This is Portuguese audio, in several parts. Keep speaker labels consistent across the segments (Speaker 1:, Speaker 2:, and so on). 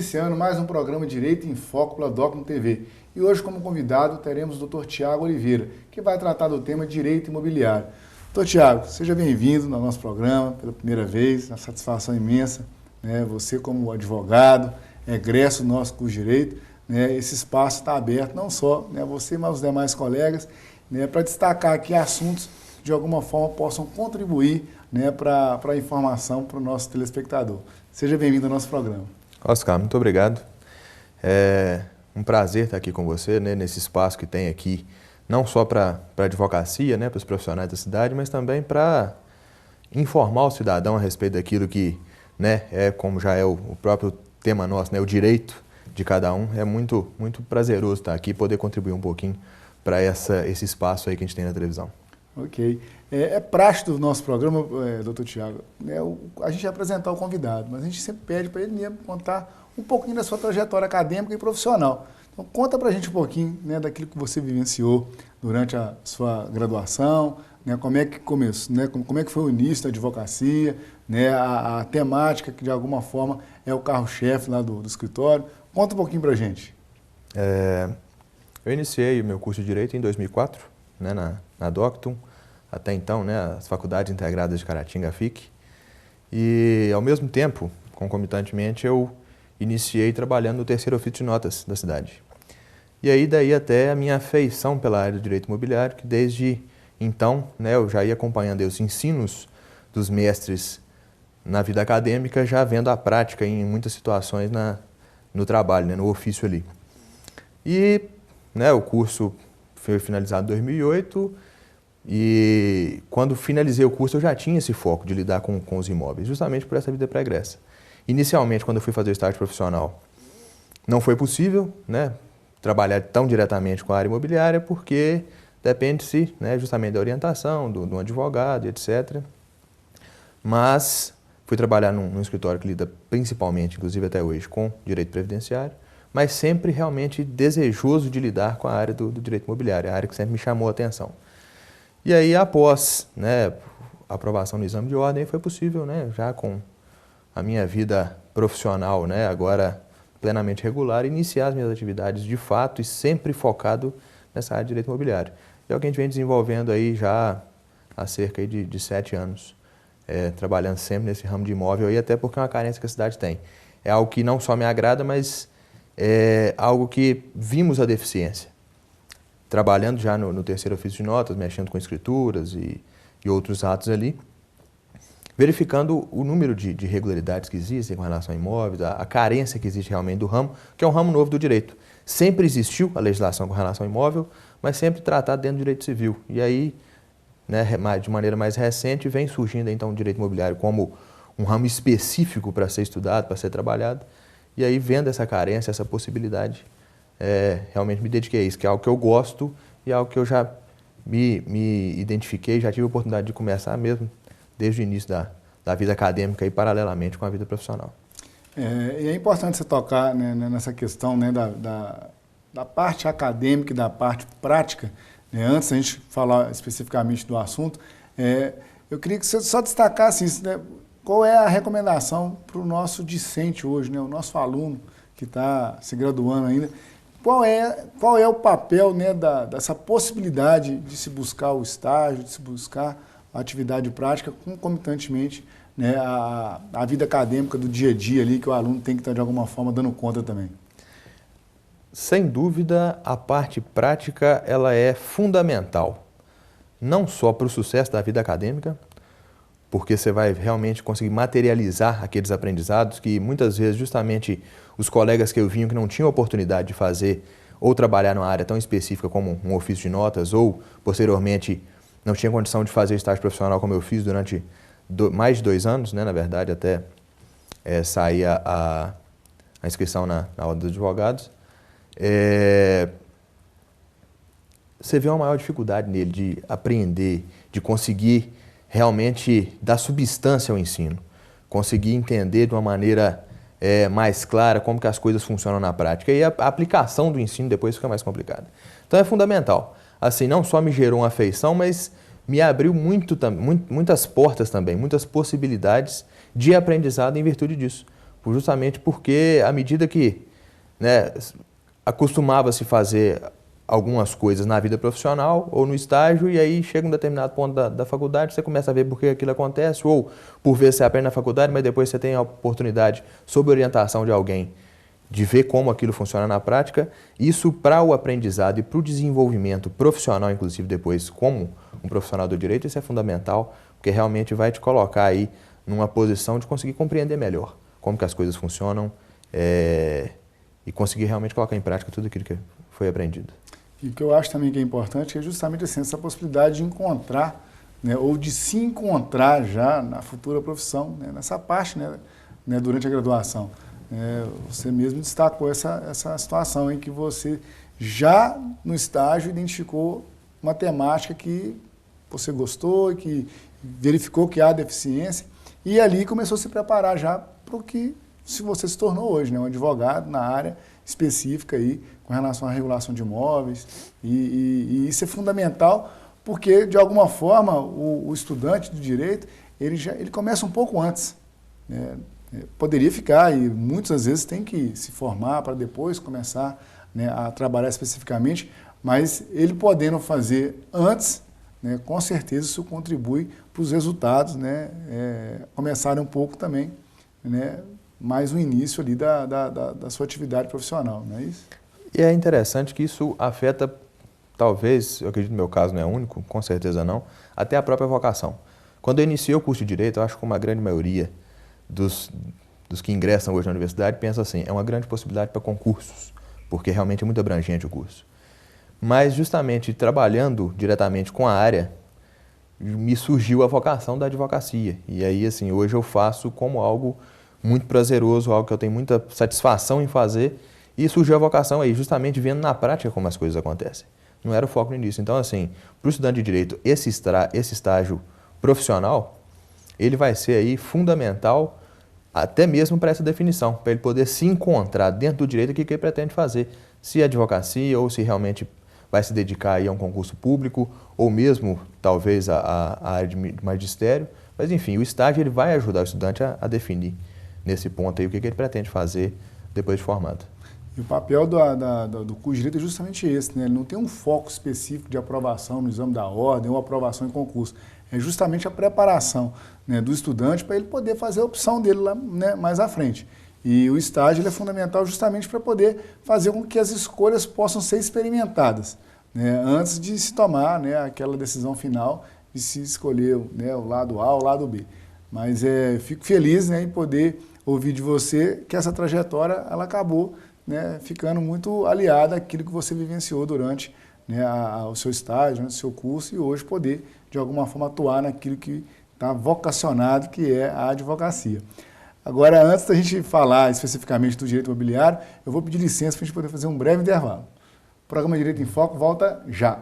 Speaker 1: iniciando mais um programa Direito em Foco pela Docno TV. E hoje, como convidado, teremos o Dr. Tiago Oliveira, que vai tratar do tema Direito Imobiliário. Dr. Tiago, seja bem-vindo ao nosso programa pela primeira vez, uma satisfação imensa, né? Você como advogado, egresso do nosso curso de Direito, né? Esse espaço está aberto, não só, né, você, mas os demais colegas, né, para destacar aqui assuntos que de alguma forma possam contribuir, né, para a informação para o nosso telespectador. Seja bem-vindo ao nosso programa.
Speaker 2: Oscar, muito obrigado. É um prazer estar aqui com você, né, nesse espaço que tem aqui, não só para a advocacia, né, para os profissionais da cidade, mas também para informar o cidadão a respeito daquilo que, né, como já é o próprio tema nosso, né, o direito de cada um. É muito prazeroso estar aqui e poder contribuir um pouquinho para esse espaço aí que a gente tem na televisão.
Speaker 1: Ok. É prático do nosso programa, doutor Tiago, né, a gente apresentar o convidado, mas a gente sempre pede para ele mesmo contar um pouquinho da sua trajetória acadêmica e profissional. Então, conta para a gente um pouquinho, né, daquilo que você vivenciou durante a sua graduação, né, como é que começou, né, como é que foi o início da advocacia, né, a temática que de alguma forma é o carro-chefe lá do escritório. Conta um pouquinho para a gente.
Speaker 2: Eu iniciei o meu curso de Direito em 2004, né, na Docton, até então, né, as Faculdades Integradas de Caratinga, a FIC, e ao mesmo tempo, concomitantemente, eu iniciei trabalhando no terceiro ofício de notas da cidade. E aí daí até a minha afeição pela área do direito imobiliário, que desde então, né, eu já ia acompanhando os ensinos dos mestres na vida acadêmica, já vendo a prática em muitas situações no trabalho, né, no ofício ali. E, né, o curso foi finalizado em 2008 e quando finalizei o curso eu já tinha esse foco de lidar com os imóveis, justamente por essa vida pregressa. Inicialmente, quando eu fui fazer o estágio profissional, não foi possível, né, trabalhar tão diretamente com a área imobiliária porque depende-se, né, justamente da orientação, de um advogado, etc. Mas fui trabalhar num escritório que lida principalmente, inclusive até hoje, com direito previdenciário, mas sempre realmente desejoso de lidar com a área do direito imobiliário, a área que sempre me chamou a atenção. E aí, após, né, a aprovação no exame de ordem, foi possível, né, já com a minha vida profissional, né, agora plenamente regular, iniciar as minhas atividades de fato e sempre focado nessa área de direito imobiliário. É o que a gente vem desenvolvendo aí já há cerca de 7 anos, trabalhando sempre nesse ramo de imóvel, e até porque é uma carência que a cidade tem. É algo que não só me agrada, mas é algo que vimos a deficiência. Trabalhando já no terceiro ofício de notas, mexendo com escrituras e outros atos ali, verificando o número de irregularidades que existem com relação a imóveis, a carência que existe realmente do ramo, que é um ramo novo do direito. Sempre existiu a legislação com relação ao imóvel, mas sempre tratado dentro do direito civil. E aí, né, de maneira mais recente, vem surgindo então o direito imobiliário como um ramo específico para ser estudado, para ser trabalhado. E aí, vendo essa carência, essa possibilidade, realmente me dediquei a isso, que é algo que eu gosto e é algo que eu já me identifiquei, já tive a oportunidade de começar mesmo desde o início da vida acadêmica e paralelamente com a vida profissional.
Speaker 1: E é importante você tocar, né, nessa questão, né, da parte acadêmica e da parte prática, né? Antes da gente falar especificamente do assunto, eu queria que você só destacasse isso, né? Qual é a recomendação para o nosso discente hoje, né, o nosso aluno que está se graduando ainda? Qual é o papel, né, dessa possibilidade de se buscar o estágio, de se buscar a atividade prática concomitantemente, né, a vida acadêmica do dia a dia ali, que o aluno tem que estar de alguma forma dando conta também?
Speaker 2: Sem dúvida, a parte prática ela é fundamental, não só para o sucesso da vida acadêmica, porque você vai realmente conseguir materializar aqueles aprendizados que muitas vezes justamente os colegas que eu vinha que não tinham oportunidade de fazer ou trabalhar numa área tão específica como um ofício de notas ou posteriormente não tinha condição de fazer estágio profissional como eu fiz durante mais de 2 anos, né, na verdade, até sair a inscrição na Ordem dos Advogados. Você vê uma maior dificuldade nele de aprender, de conseguir realmente dar substância ao ensino, conseguir entender de uma maneira mais clara como que as coisas funcionam na prática. E a aplicação do ensino depois fica mais complicada. Então é fundamental. Assim, não só me gerou uma afeição, mas me abriu muitas portas também, muitas possibilidades de aprendizado em virtude disso. justamente porque à medida que, né, acostumava-se fazer algumas coisas na vida profissional ou no estágio, e aí chega um determinado ponto da faculdade, você começa a ver por que aquilo acontece, ou por vezes você aprende na faculdade, mas depois você tem a oportunidade, sob orientação de alguém, de ver como aquilo funciona na prática. Isso para o aprendizado e para o desenvolvimento profissional, inclusive depois como um profissional do direito, isso é fundamental, porque realmente vai te colocar aí numa posição de conseguir compreender melhor como que as coisas funcionam e conseguir realmente colocar em prática tudo aquilo que foi aprendido.
Speaker 1: E o que eu acho também que é importante é justamente assim, essa possibilidade de encontrar, né, ou de se encontrar já na futura profissão, né, nessa parte, né, durante a graduação. Você mesmo destacou essa situação em que você já no estágio identificou uma temática que você gostou e que verificou que há deficiência e ali começou a se preparar já para o que você se tornou hoje, né, um advogado na área específica aí com relação à regulação de imóveis e isso é fundamental porque de alguma forma o estudante do direito ele começa um pouco antes, né? Poderia ficar e muitas vezes tem que se formar para depois começar, né, a trabalhar especificamente, mas ele podendo fazer antes, né, com certeza isso contribui para os resultados, né, começarem um pouco também, né, mais o início ali da sua atividade profissional, não é isso?
Speaker 2: E é interessante que isso afeta, talvez, eu acredito que no meu caso não é único, com certeza não, até a própria vocação. Quando eu iniciei o curso de Direito, eu acho que uma grande maioria dos que ingressam hoje na universidade pensa assim, é uma grande possibilidade para concursos, porque realmente é muito abrangente o curso. Mas justamente trabalhando diretamente com a área, me surgiu a vocação da advocacia. E aí, assim, hoje eu faço como algo muito prazeroso, algo que eu tenho muita satisfação em fazer, e surgiu a vocação aí, justamente vendo na prática como as coisas acontecem. Não era o foco no início. Então, assim, para o estudante de Direito, esse estágio profissional, ele vai ser aí fundamental até mesmo para essa definição, para ele poder se encontrar dentro do direito o que ele pretende fazer, se é advocacia ou se realmente vai se dedicar aí a um concurso público ou mesmo talvez a área de magistério, mas enfim, o estágio ele vai ajudar o estudante a definir nesse ponto aí o que ele pretende fazer depois de formado.
Speaker 1: E o papel do curso de Direito é justamente esse, né? Ele não tem um foco específico de aprovação no exame da ordem ou aprovação em concurso. É justamente a preparação, né, do estudante para ele poder fazer a opção dele lá, né, mais à frente. E o estágio ele é fundamental justamente para poder fazer com que as escolhas possam ser experimentadas, né, antes de se tomar, né, aquela decisão final de se escolher, né, o lado A ou o lado B. Mas fico feliz, né, em poder ouvir de você que essa trajetória ela acabou, né, ficando muito aliada àquilo que você vivenciou durante, né, o seu estágio, né, o seu curso, e hoje poder, de alguma forma, atuar naquilo que está vocacionado, que é a advocacia. Agora, antes da gente falar especificamente do direito imobiliário, eu vou pedir licença para a gente poder fazer um breve intervalo. O programa Direito em Foco volta já.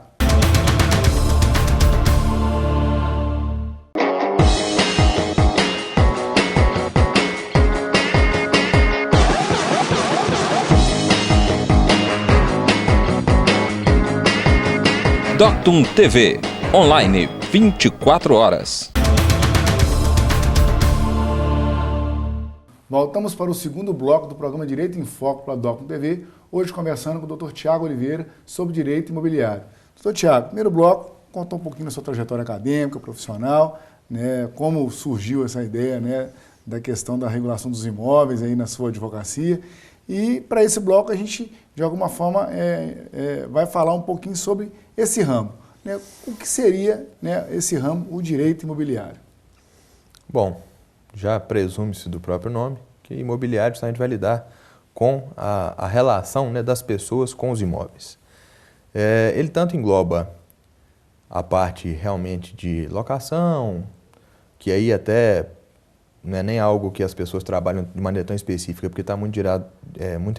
Speaker 3: Doctum TV, online 24 horas.
Speaker 1: Voltamos para o segundo bloco do programa Direito em Foco pela Doctum TV, hoje conversando com o Dr. Tiago Oliveira sobre direito imobiliário. Dr. Tiago, primeiro bloco, contou um pouquinho da sua trajetória acadêmica, profissional, né, como surgiu essa ideia, né, da questão da regulação dos imóveis aí na sua advocacia. E para esse bloco a gente, de alguma forma, vai falar um pouquinho sobre esse ramo, né? O que seria, né, esse ramo, o direito imobiliário?
Speaker 2: Bom, já presume-se do próprio nome que imobiliário a gente vai lidar com a relação, né, das pessoas com os imóveis. Ele tanto engloba a parte realmente de locação, que aí até não é nem algo que as pessoas trabalham de maneira tão específica, porque está muito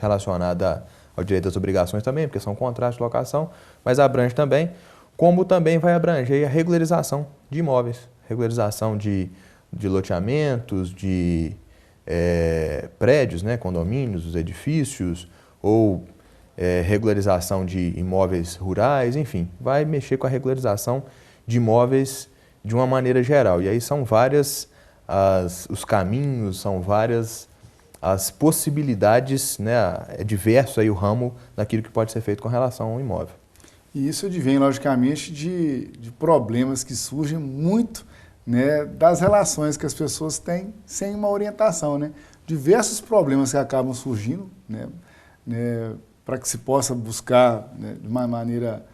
Speaker 2: relacionada ao direito das obrigações também, porque são contratos de locação, mas abrange também, como também vai abranger a regularização de imóveis, regularização de loteamentos, de prédios, né, condomínios, os edifícios, ou regularização de imóveis rurais, enfim, vai mexer com a regularização de imóveis de uma maneira geral. E aí são várias os caminhos, são várias as possibilidades, né, é diverso aí o ramo daquilo que pode ser feito com relação ao imóvel.
Speaker 1: E isso advém, logicamente, de problemas que surgem muito, né, das relações que as pessoas têm sem uma orientação, né? Diversos problemas que acabam surgindo, né, para que se possa buscar, né, de uma maneira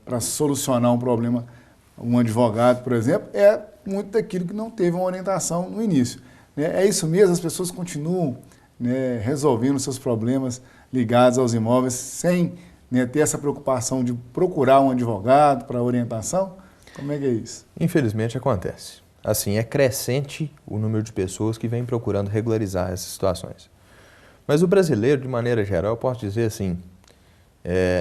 Speaker 1: para solucionar um problema, um advogado, por exemplo, é muito daquilo que não teve uma orientação no início. Né? É isso mesmo, as pessoas continuam, né, resolvendo seus problemas ligados aos imóveis sem, né, ter essa preocupação de procurar um advogado para orientação? Como é que é isso?
Speaker 2: Infelizmente acontece. Assim, é crescente o número de pessoas que vêm procurando regularizar essas situações. Mas o brasileiro, de maneira geral, eu posso dizer assim,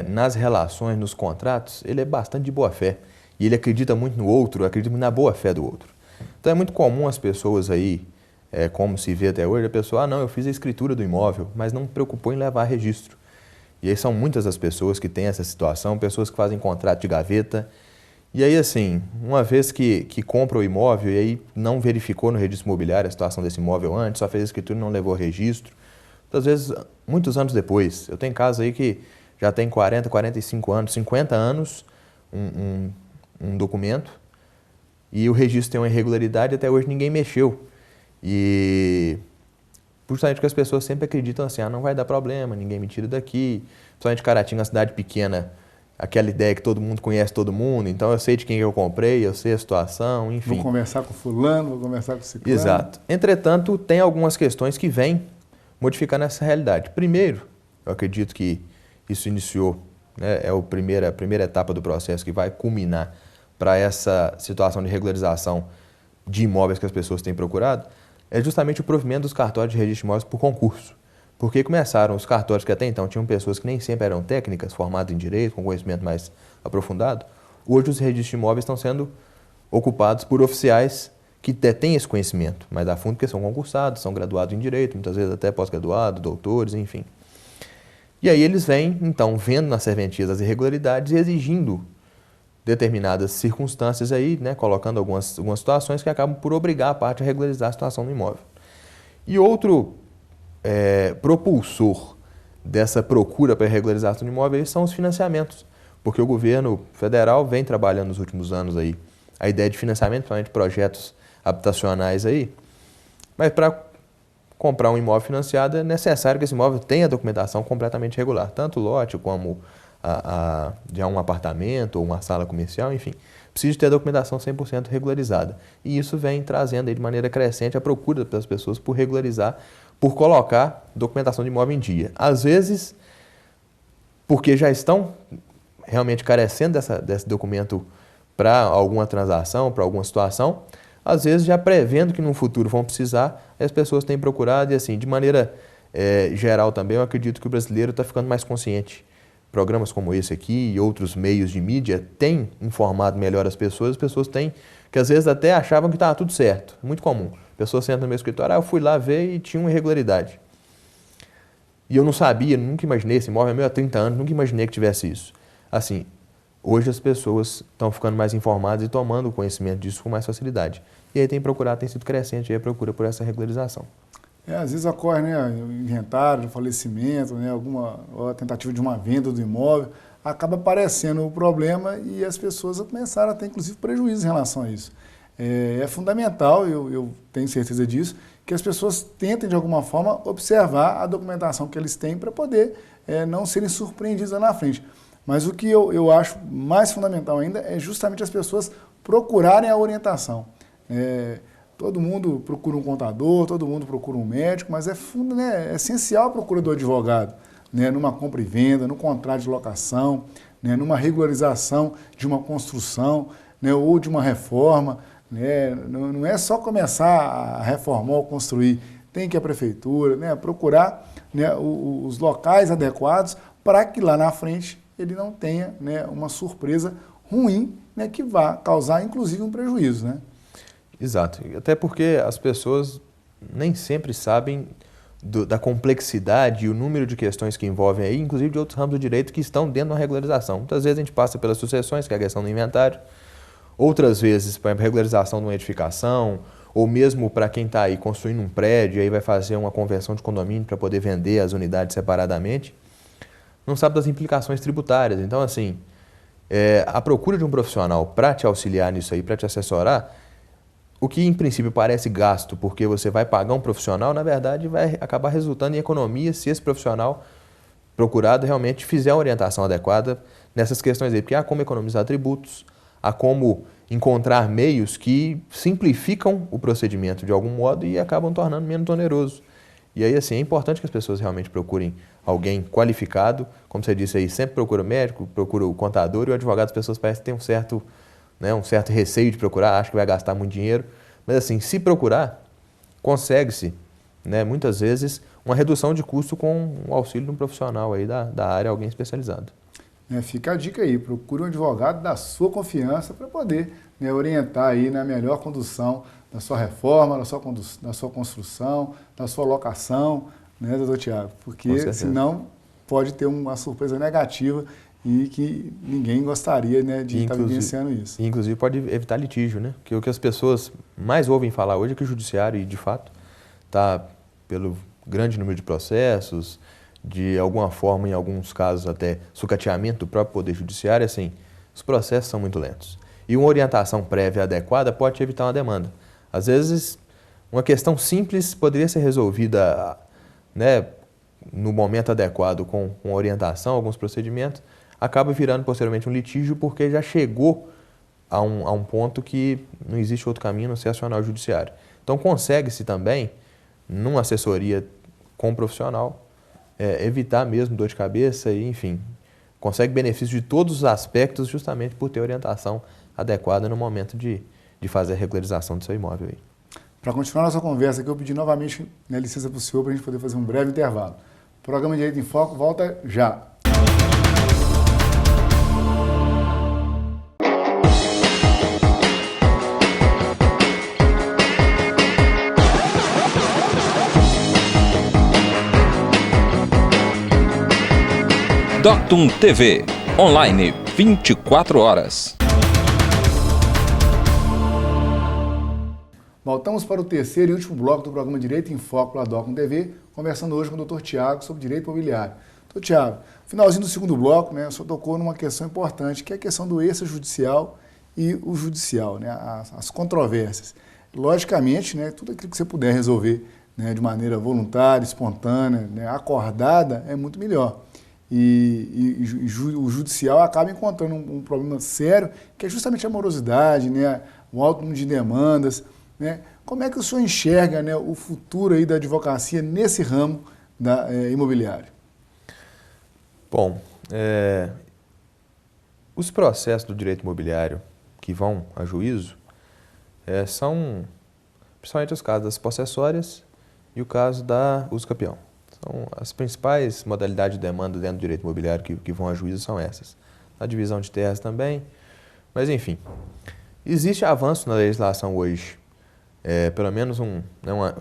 Speaker 2: nas relações, nos contratos, ele é bastante de boa fé. E ele acredita muito no outro, acredita muito na boa fé do outro. Então é muito comum as pessoas aí, como se vê até hoje, a pessoa, não, eu fiz a escritura do imóvel, mas não me preocupou em levar registro. E aí são muitas as pessoas que têm essa situação, pessoas que fazem contrato de gaveta. E aí, assim, uma vez que compra o imóvel e aí não verificou no registro imobiliário a situação desse imóvel antes, só fez a escritura e não levou registro, às vezes, muitos anos depois, eu tenho casos aí que já tem 40, 45 anos, 50 anos, um documento, e o registro tem uma irregularidade, até hoje ninguém mexeu. E justamente porque as pessoas sempre acreditam assim, não vai dar problema, ninguém me tira daqui. Principalmente Caratinga, uma cidade pequena, aquela ideia que todo mundo conhece todo mundo, então eu sei de quem eu comprei, eu sei a situação, enfim.
Speaker 1: Vou conversar com fulano, vou conversar com ciclano.
Speaker 2: Exato. Entretanto, tem algumas questões que vêm modificando essa realidade. Primeiro, eu acredito que isso iniciou, né, é a primeira etapa do processo que vai culminar para essa situação de regularização de imóveis que as pessoas têm procurado, é justamente o provimento dos cartórios de registro de imóveis por concurso. Porque começaram os cartórios que até então tinham pessoas que nem sempre eram técnicas, formadas em direito, com conhecimento mais aprofundado. Hoje os registros de imóveis estão sendo ocupados por oficiais que têm esse conhecimento, mais a fundo, porque são concursados, são graduados em direito, muitas vezes até pós-graduados, doutores, enfim. E aí eles vêm, então, vendo nas serventias as irregularidades e exigindo determinadas circunstâncias aí, né, colocando algumas situações que acabam por obrigar a parte a regularizar a situação do imóvel. E outro propulsor dessa procura para regularização do imóvel são os financiamentos, porque o governo federal vem trabalhando nos últimos anos aí a ideia de financiamento, principalmente projetos habitacionais aí, mas para comprar um imóvel financiado é necessário que esse imóvel tenha a documentação completamente regular, tanto o lote como já um apartamento ou uma sala comercial, enfim, precisa ter a documentação 100% regularizada. E isso vem trazendo aí de maneira crescente a procura das pessoas por regularizar, por colocar documentação de imóvel em dia. Às vezes, porque já estão realmente carecendo desse documento para alguma transação, para alguma situação, às vezes já prevendo que no futuro vão precisar, as pessoas têm procurado e assim, de maneira geral também, eu acredito que o brasileiro está ficando mais consciente. Programas como esse aqui e outros meios de mídia têm informado melhor as pessoas têm, que às vezes até achavam que estava tudo certo, muito comum. A pessoa senta no meu escritório, eu fui lá ver e tinha uma irregularidade. E eu não sabia, nunca imaginei, esse imóvel é meu há 30 anos, nunca imaginei que tivesse isso. Assim, hoje as pessoas estão ficando mais informadas e tomando conhecimento disso com mais facilidade. E aí tem sido crescente a procura por essa regularização.
Speaker 1: Às vezes ocorre, né, inventário, um falecimento, né, ou a tentativa de uma venda do imóvel, acaba aparecendo o problema e as pessoas começaram a ter, inclusive, prejuízo em relação a isso. É fundamental, eu tenho certeza disso, que as pessoas tentem, de alguma forma, observar a documentação que eles têm para poder não serem surpreendidas lá na frente. Mas o que eu acho mais fundamental ainda é justamente as pessoas procurarem a orientação. Todo mundo procura um contador, todo mundo procura um médico, mas é essencial a procura do advogado, né, numa compra e venda, no contrato de locação, né, numa regularização de uma construção, né, ou de uma reforma. Né, não é só começar a reformar ou construir, tem que a prefeitura, né, procurar, né, os locais adequados para que lá na frente ele não tenha, né, uma surpresa ruim, né, que vá causar inclusive um prejuízo, né?
Speaker 2: Exato, até porque as pessoas nem sempre sabem da complexidade e o número de questões que envolvem aí, inclusive de outros ramos do direito que estão dentro da regularização. Muitas vezes a gente passa pelas sucessões, que é a questão do inventário, outras vezes, por exemplo, regularização de uma edificação, ou mesmo para quem está aí construindo um prédio, aí vai fazer uma conversão de condomínio para poder vender as unidades separadamente, não sabe das implicações tributárias. Então, assim, a procura de um profissional para te auxiliar nisso aí, para te assessorar, o que em princípio parece gasto, porque você vai pagar um profissional, na verdade vai acabar resultando em economia se esse profissional procurado realmente fizer a orientação adequada nessas questões aí. Porque há como economizar tributos, há como encontrar meios que simplificam o procedimento de algum modo e acabam tornando menos oneroso. E aí, assim, é importante que as pessoas realmente procurem alguém qualificado. Como você disse aí, sempre procura o médico, procura o contador, e o advogado, as pessoas parecem ter um certo receio de procurar, acha que vai gastar muito dinheiro. Mas, assim, se procurar, consegue-se, né, muitas vezes, uma redução de custo com o auxílio de um profissional aí da área, alguém especializado.
Speaker 1: Fica a dica aí, procure um advogado da sua confiança para poder, né, orientar aí na melhor condução da sua reforma, da sua construção, da sua locação, né, doutor Tiago? Porque senão pode ter uma surpresa negativa e que ninguém gostaria, né, de estar vivenciando isso.
Speaker 2: Inclusive pode evitar litígio, né? Porque o que as pessoas mais ouvem falar hoje é que o judiciário, e de fato, está pelo grande número de processos, de alguma forma, em alguns casos até sucateamento do próprio Poder Judiciário, assim, os processos são muito lentos. E uma orientação prévia adequada pode evitar uma demanda. Às vezes, uma questão simples poderia ser resolvida, né, no momento adequado com orientação, alguns procedimentos, acaba virando posteriormente um litígio porque já chegou a um ponto que não existe outro caminho a não ser acionar o judiciário. Então, consegue-se também, numa assessoria com um profissional, evitar mesmo dor de cabeça e, enfim, consegue benefício de todos os aspectos justamente por ter orientação adequada no momento de fazer a regularização do seu imóvel aí.
Speaker 1: Para continuar nossa conversa aqui, eu pedi novamente, né, licença para o senhor para a gente poder fazer um breve intervalo. O programa Direito em Foco volta já.
Speaker 3: Doctum TV, online 24 horas.
Speaker 1: Voltamos para o terceiro e último bloco do programa Direito em Foco pela Doctum TV, conversando hoje com o Dr. Tiago sobre direito imobiliário. Dr. Tiago, finalzinho do segundo bloco, né, o senhor tocou numa questão importante, que é a questão do extrajudicial e o judicial, né, as controvérsias. Logicamente, né, tudo aquilo que você puder resolver, né, de maneira voluntária, espontânea, né, acordada, é muito melhor. E o judicial acaba encontrando um problema sério, que é justamente a morosidade, né, o alto número de demandas, né? Como é que o senhor enxerga, né, o futuro aí da advocacia nesse ramo imobiliário?
Speaker 2: Bom, os processos do direito imobiliário que vão a juízo são principalmente os casos das possessórias e o caso da uso capião. São as principais modalidades de demanda dentro do direito imobiliário que vão a juízo são essas. A divisão de terras também, mas enfim. Existe avanço na legislação hoje, pelo menos uma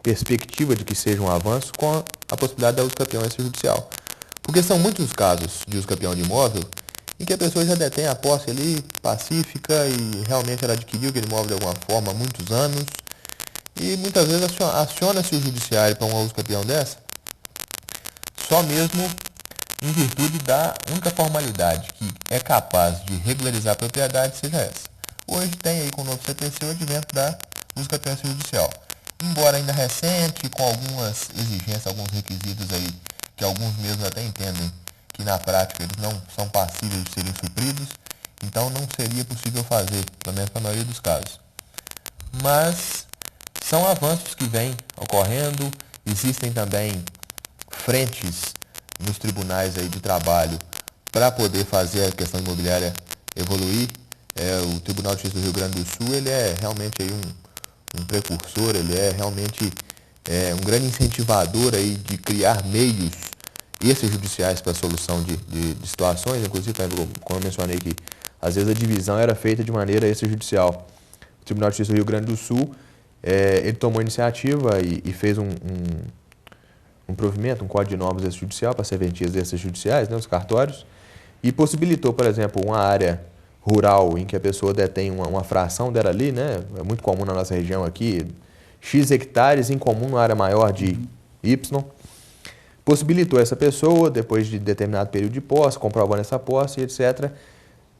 Speaker 2: perspectiva de que seja um avanço com a possibilidade da uso capião extrajudicial. Porque são muitos casos de uso capião de imóvel em que a pessoa já detém a posse ali pacífica e realmente ela adquiriu aquele imóvel de alguma forma há muitos anos e muitas vezes aciona-se o judiciário para uma uso capião dessa só mesmo em virtude da única formalidade que é capaz de regularizar a propriedade seja essa. Hoje tem aí com o novo CPC o advento da uso capião extrajudicial. Embora ainda recente, com algumas exigências, alguns requisitos aí que alguns mesmos até entendem que na prática eles não são passíveis de serem supridos, então não seria possível fazer, pelo menos para a maioria dos casos. Mas são avanços que vêm ocorrendo, existem também frentes nos tribunais aí de trabalho para poder fazer a questão imobiliária evoluir. O Tribunal de Justiça do Rio Grande do Sul ele é realmente aí um precursor, ele é realmente um grande incentivador aí de criar meios extrajudiciais para a solução de situações, inclusive, como eu mencionei que às vezes a divisão era feita de maneira extrajudicial. O Tribunal de Justiça do Rio Grande do Sul, ele tomou iniciativa e fez um provimento, um código de normas extrajudicial para serventias extrajudiciais, né, os cartórios, e possibilitou, por exemplo, uma área rural em que a pessoa detém uma fração dela ali, né? É muito comum na nossa região aqui, X hectares em comum numa área maior de Y. Possibilitou essa pessoa, depois de determinado período de posse, comprovando essa posse, etc.,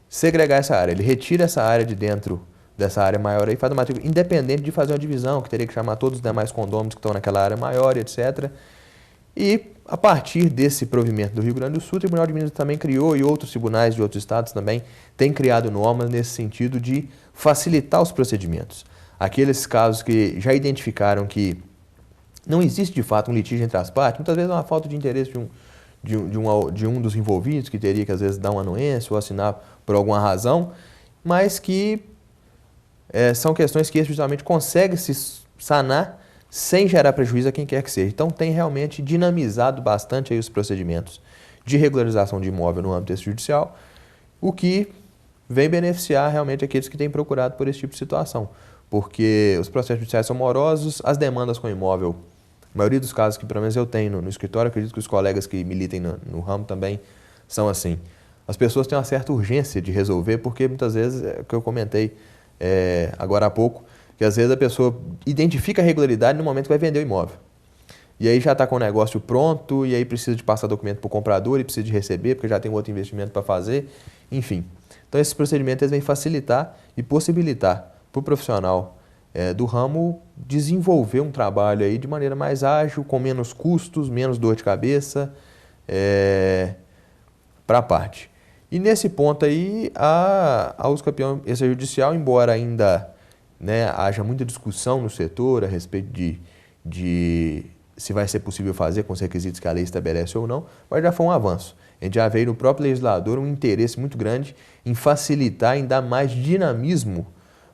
Speaker 2: segregar essa área. Ele retira essa área de dentro dessa área maior aí, faz uma matrícula, independente de fazer uma divisão, que teria que chamar todos os demais condôminos que estão naquela área maior, etc. E, a partir desse provimento do Rio Grande do Sul, o Tribunal de Minas também criou, e outros tribunais de outros estados também têm criado normas nesse sentido de facilitar os procedimentos. Aqueles casos que já identificaram que não existe, de fato, um litígio entre as partes, muitas vezes é uma falta de interesse de um dos envolvidos, que teria que, às vezes, dar uma anuência ou assinar por alguma razão, mas que são questões que, justamente, conseguem se sanar sem gerar prejuízo a quem quer que seja. Então, tem realmente dinamizado bastante aí os procedimentos de regularização de imóvel no âmbito extrajudicial, o que vem beneficiar realmente aqueles que têm procurado por esse tipo de situação, porque os processos judiciais são morosos, as demandas com imóvel, a maioria dos casos que pelo menos eu tenho no escritório, acredito que os colegas que militem no ramo também são assim. As pessoas têm uma certa urgência de resolver, porque muitas vezes, é o que eu comentei agora há pouco, que às vezes a pessoa identifica a regularidade no momento que vai vender o imóvel. E aí já está com o negócio pronto, e aí precisa de passar documento para o comprador, e precisa de receber, porque já tem outro investimento para fazer, enfim. Então esses procedimentos vêm facilitar e possibilitar para o profissional do ramo desenvolver um trabalho aí de maneira mais ágil, com menos custos, menos dor de cabeça para a parte. E nesse ponto aí, a uso campeão extrajudicial, embora ainda haja muita discussão no setor a respeito de se vai ser possível fazer com os requisitos que a lei estabelece ou não, mas já foi um avanço. A gente já veio no próprio legislador um interesse muito grande em facilitar, em dar mais dinamismo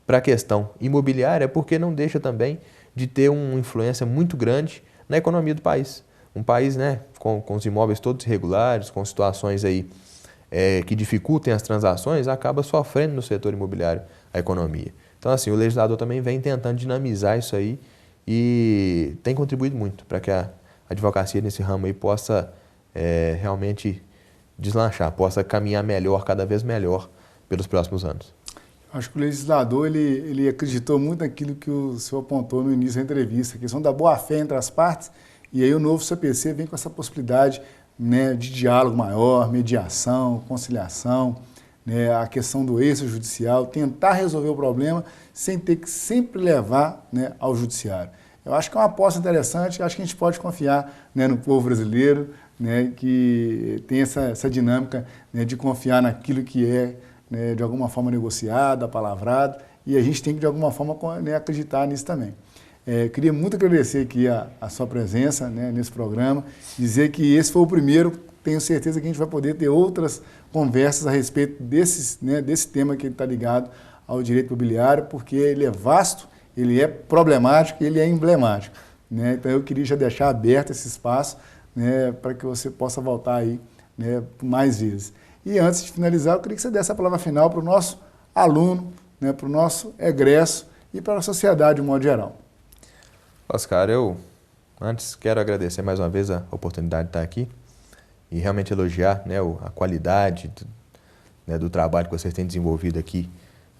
Speaker 2: para a questão imobiliária, porque não deixa também de ter uma influência muito grande na economia do país. Um país com os imóveis todos irregulares, com situações aí que dificultem as transações, acaba sofrendo no setor imobiliário a economia. Então, assim, o legislador também vem tentando dinamizar isso aí e tem contribuído muito para que a advocacia nesse ramo aí possa realmente deslanchar, possa caminhar melhor, cada vez melhor, pelos próximos anos.
Speaker 1: Acho que o legislador ele acreditou muito naquilo que o senhor apontou no início da entrevista, a questão da boa-fé entre as partes, e aí o novo CPC vem com essa possibilidade de diálogo maior, mediação, conciliação, a questão do extrajudicial, tentar resolver o problema sem ter que sempre levar ao judiciário. Eu acho que é uma aposta interessante, acho que a gente pode confiar no povo brasileiro, que tem essa dinâmica de confiar naquilo que é de alguma forma negociado, apalavrado, e a gente tem que de alguma forma acreditar nisso também. Queria muito agradecer aqui a sua presença nesse programa, dizer que esse foi o primeiro, tenho certeza que a gente vai poder ter outras conversas a respeito desse tema que está ligado ao direito imobiliário, porque ele é vasto, ele é problemático e ele é emblemático. Então eu queria já deixar aberto esse espaço para que você possa voltar aí mais vezes. E antes de finalizar, eu queria que você desse a palavra final para o nosso aluno, para o nosso egresso e para a sociedade de um modo geral.
Speaker 2: Oscar, eu antes quero agradecer mais uma vez a oportunidade de estar aqui e realmente elogiar a qualidade do trabalho que vocês têm desenvolvido aqui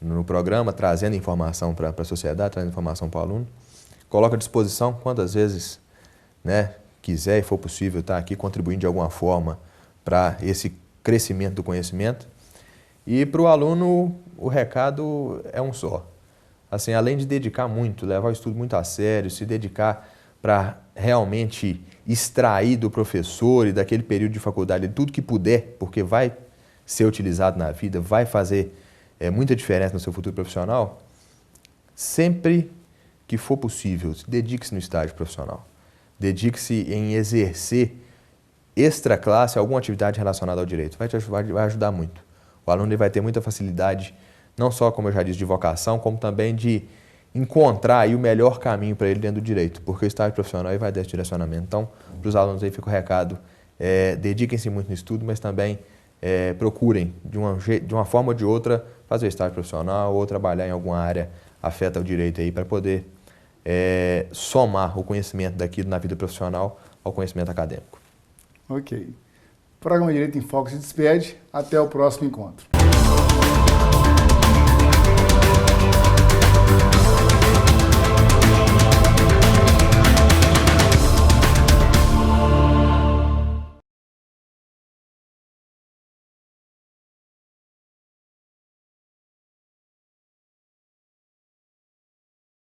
Speaker 2: no programa, trazendo informação para a sociedade, trazendo informação para o aluno. Coloco à disposição quantas vezes quiser e for possível estar aqui contribuindo de alguma forma para esse crescimento do conhecimento. E para o aluno, o recado é um só. Assim, além de dedicar muito, levar o estudo muito a sério, se dedicar para realmente extrair do professor e daquele período de faculdade tudo que puder, porque vai ser utilizado na vida, vai fazer muita diferença no seu futuro profissional, sempre que for possível, dedique-se no estágio profissional. Dedique-se em exercer extra classe alguma atividade relacionada ao direito. Vai ajudar muito. O aluno vai ter muita facilidade, não só, como eu já disse, de vocação, como também de encontrar aí o melhor caminho para ele dentro do direito, porque o estágio profissional vai dar esse direcionamento. Então, para os alunos aí fica o recado, dediquem-se muito no estudo, mas também procurem, de uma forma ou de outra, fazer o estágio profissional ou trabalhar em alguma área afeta o direito aí para poder somar o conhecimento daquilo na vida profissional ao conhecimento acadêmico.
Speaker 1: Ok. O programa Direito em Foco se despede. Até o próximo encontro.